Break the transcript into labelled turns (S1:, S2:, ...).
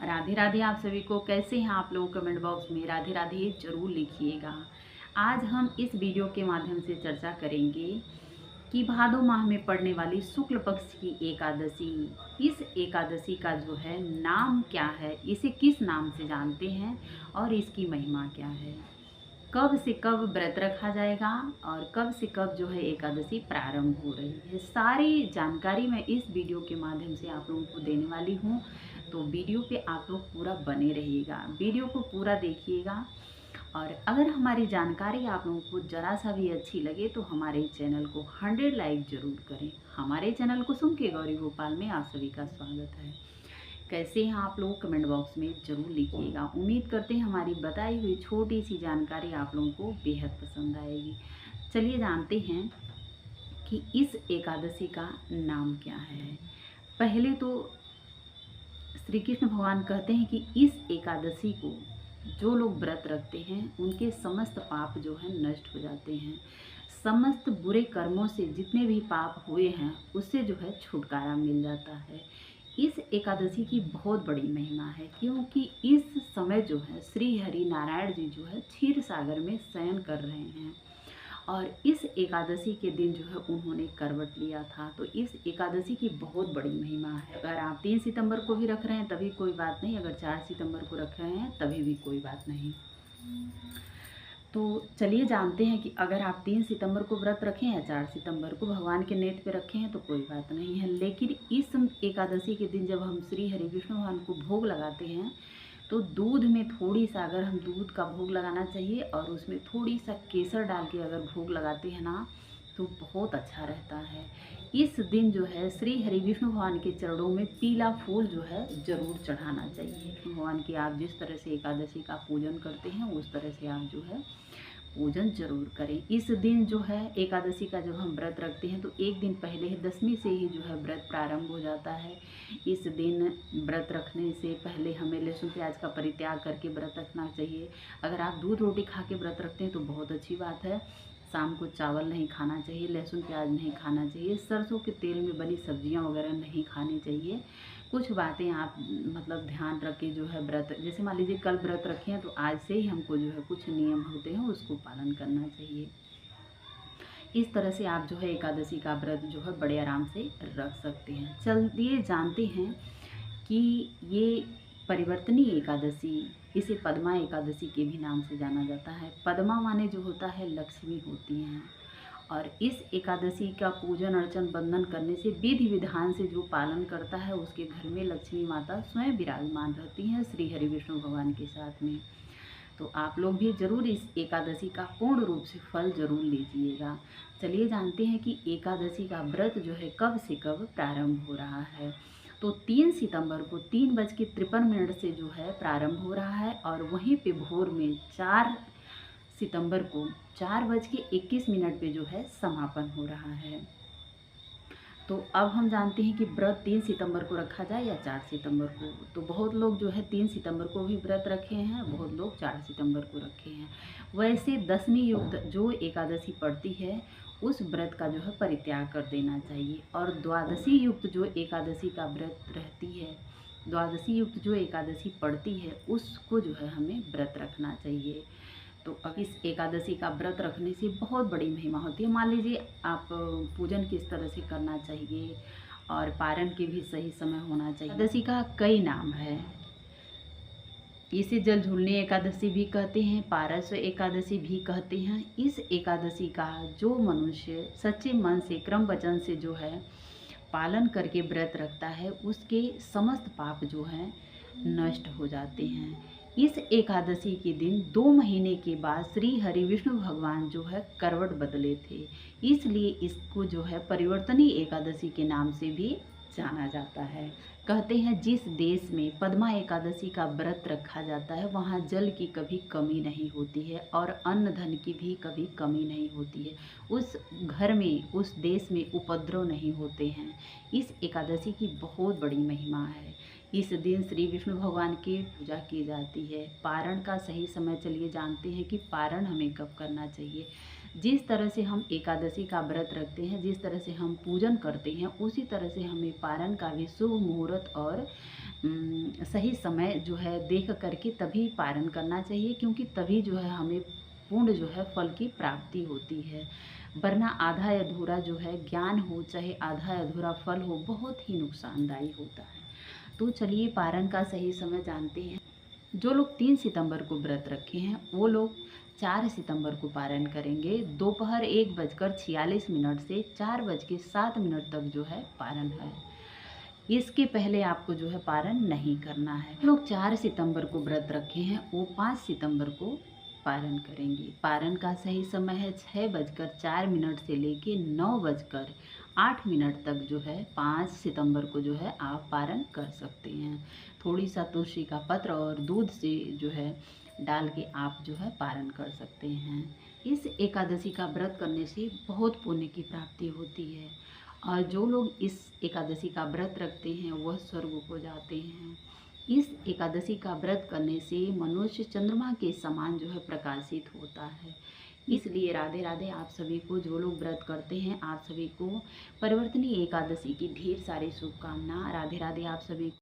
S1: राधे राधे। आप सभी को कैसे हैं आप लोग? कमेंट बॉक्स में राधे राधे जरूर लिखिएगा। आज हम इस वीडियो के माध्यम से चर्चा करेंगे कि भादो माह में पड़ने वाली शुक्ल पक्ष की एकादशी, इस एकादशी का जो है नाम क्या है, इसे किस नाम से जानते हैं और इसकी महिमा क्या है, कब से कब व्रत रखा जाएगा और कब से कब जो है एकादशी प्रारंभ हो रही है, सारी जानकारी मैं इस वीडियो के माध्यम से आप लोगों को देने वाली हूँ। तो वीडियो पे आप लोग पूरा बने रहिएगा, वीडियो को पूरा देखिएगा। और अगर हमारी जानकारी आप लोगों को ज़रा सा भी अच्छी लगे तो हमारे चैनल को 100 लाइक ज़रूर करें। हमारे चैनल को सुन के गौरी गोपाल में आप सभी का स्वागत है। कैसे हैं आप लोग? कमेंट बॉक्स में ज़रूर लिखिएगा। उम्मीद करते हैं हमारी बताई हुई छोटी सी जानकारी आप लोगों को बेहद पसंद आएगी। चलिए जानते हैं कि इस एकादशी का नाम क्या है। पहले तो श्री कृष्ण भगवान कहते हैं कि इस एकादशी को जो लोग व्रत रखते हैं उनके समस्त पाप जो है नष्ट हो जाते हैं। समस्त बुरे कर्मों से जितने भी पाप हुए हैं उससे जो है छुटकारा मिल जाता है। इस एकादशी की बहुत बड़ी महिमा है, क्योंकि इस समय जो है श्री हरि नारायण जी जो है क्षीर सागर में शयन कर रहे हैं और इस एकादशी के दिन जो है उन्होंने करवट लिया था। तो इस एकादशी की बहुत बड़ी महिमा है। अगर आप 3 सितंबर को भी रख रहे हैं तभी कोई बात नहीं, अगर 4 सितंबर को रख रहे हैं तभी भी कोई बात नहीं। तो चलिए जानते हैं कि अगर आप 3 सितंबर को व्रत रखें या 4 सितंबर को भगवान के नेत्र पे रखे हैं तो कोई बात नहीं है, लेकिन इस एकादशी के दिन जब हम श्री हरि विष्णु भगवान को भोग लगाते हैं तो दूध में थोड़ी सा, अगर हम दूध का भोग लगाना चाहिए और उसमें थोड़ी सा केसर डाल के अगर भोग लगाते हैं ना तो बहुत अच्छा रहता है। इस दिन जो है श्री हरि विष्णु भगवान के चरणों में पीला फूल जो है ज़रूर चढ़ाना चाहिए। भगवान की आप जिस तरह से एकादशी का पूजन करते हैं उस तरह से आप जो है पूजन जरूर करें। इस दिन जो है एकादशी का जब हम व्रत रखते हैं तो एक दिन पहले ही 10वीं से ही जो है व्रत प्रारंभ हो जाता है। इस दिन व्रत रखने से पहले हमें लहसुन प्याज का परित्याग करके व्रत रखना चाहिए। अगर आप दूध रोटी खा के व्रत रखते हैं तो बहुत अच्छी बात है। शाम को चावल नहीं खाना चाहिए, लहसुन प्याज नहीं खाना चाहिए, सरसों के तेल में बनी सब्जियां वगैरह नहीं खानी चाहिए। कुछ बातें आप मतलब ध्यान रख के जो है व्रत, जैसे मान लीजिए कल व्रत रखे हैं तो आज से ही हमको जो है कुछ नियम होते हैं उसको पालन करना चाहिए। इस तरह से आप जो है एकादशी का व्रत जो है बड़े आराम से रख सकते हैं। चलिए जानते हैं कि ये परिवर्तनी एकादशी, इसे पद्मा एकादशी के भी नाम से जाना जाता है। पद्मा माने जो होता है लक्ष्मी होती हैं और इस एकादशी का पूजन अर्चन बंधन करने से विधि विधान से जो पालन करता है उसके घर में लक्ष्मी माता स्वयं विराजमान रहती हैं श्री हरि विष्णु भगवान के साथ में। तो आप लोग भी ज़रूर इस एकादशी का पूर्ण रूप से फल जरूर लीजिएगा। चलिए जानते हैं कि एकादशी का व्रत जो है कब से कब प्रारंभ हो रहा है। तो 3 सितंबर को 3:53 से जो है प्रारंभ हो रहा है और वहीं पे भोर में 4 सितंबर को 4:21 पे जो है समापन हो रहा है। तो अब हम जानते हैं कि व्रत 3 सितंबर को रखा जाए या 4 सितंबर को। तो बहुत लोग जो है 3 सितंबर को भी व्रत रखे हैं, बहुत लोग 4 सितंबर को रखे हैं। वैसे 10वीं युक्त जो एकादशी पड़ती है उस व्रत का जो है परित्याग कर देना चाहिए और द्वादशी युक्त जो एकादशी का व्रत रहती है, द्वादशी युक्त जो एकादशी पड़ती है उसको जो है हमें व्रत रखना चाहिए। तो अब इस एकादशी का व्रत रखने से बहुत बड़ी महिमा होती है। मान लीजिए आप पूजन किस तरह से करना चाहिए और पारण के भी सही समय होना चाहिए। एकादशी का कई नाम है, इसे जल झूलनी एकादशी भी कहते हैं, पारस एकादशी भी कहते हैं। इस एकादशी का जो मनुष्य सच्चे मन से क्रम वचन से जो है पालन करके व्रत रखता है उसके समस्त पाप जो हैं नष्ट हो जाते हैं। इस एकादशी के दिन 2 महीने के बाद श्री हरि विष्णु भगवान जो है करवट बदले थे, इसलिए इसको जो है परिवर्तनी एकादशी के नाम से भी जाना जाता है। कहते हैं जिस देश में पद्मा एकादशी का व्रत रखा जाता है वहाँ जल की कभी कमी नहीं होती है और अन्न धन की भी कभी कमी नहीं होती है। उस घर में, उस देश में उपद्रव नहीं होते हैं। इस एकादशी की बहुत बड़ी महिमा है। इस दिन श्री विष्णु भगवान की पूजा की जाती है। पारण का सही समय चलिए जानते हैं कि पारण हमें कब करना चाहिए। जिस तरह से हम एकादशी का व्रत रखते हैं, जिस तरह से हम पूजन करते हैं, उसी तरह से हमें पारण का भी शुभ मुहूर्त और सही समय जो है देख करके तभी पारण करना चाहिए, क्योंकि तभी जो है हमें पूर्ण जो है फल की प्राप्ति होती है। वरना आधा अधूरा जो है ज्ञान हो, चाहे आधा अधूरा फल हो, बहुत ही नुकसानदायी होता है। तो चलिए पारण का सही समय जानते हैं। जो लोग 3 सितंबर को व्रत रखे हैं वो लोग 4 सितंबर को पारण करेंगे। दोपहर 1:46 से 4:07 तक जो है पारण है। इसके पहले आपको जो है पारण नहीं करना है। लोग 4 सितंबर को व्रत रखे हैं वो 5 सितंबर को पारण करेंगे। पारण का सही समय है 6:04 से लेके 9:08 तक जो है 5 सितंबर को जो है आप पारण कर सकते हैं। थोड़ी सा तुलसी का पत्र और दूध से जो है डाल के आप जो है पारण कर सकते हैं। इस एकादशी का व्रत करने से बहुत पुण्य की प्राप्ति होती है और जो लोग इस एकादशी का व्रत रखते हैं वह स्वर्ग को जाते हैं। इस एकादशी का व्रत करने से मनुष्य चंद्रमा के समान जो है प्रकाशित होता है। इसलिए राधे राधे आप सभी को, जो लोग व्रत करते हैं आप सभी को परिवर्तनीय एकादशी की ढेर सारी शुभकामना। राधे राधे आप सभी को।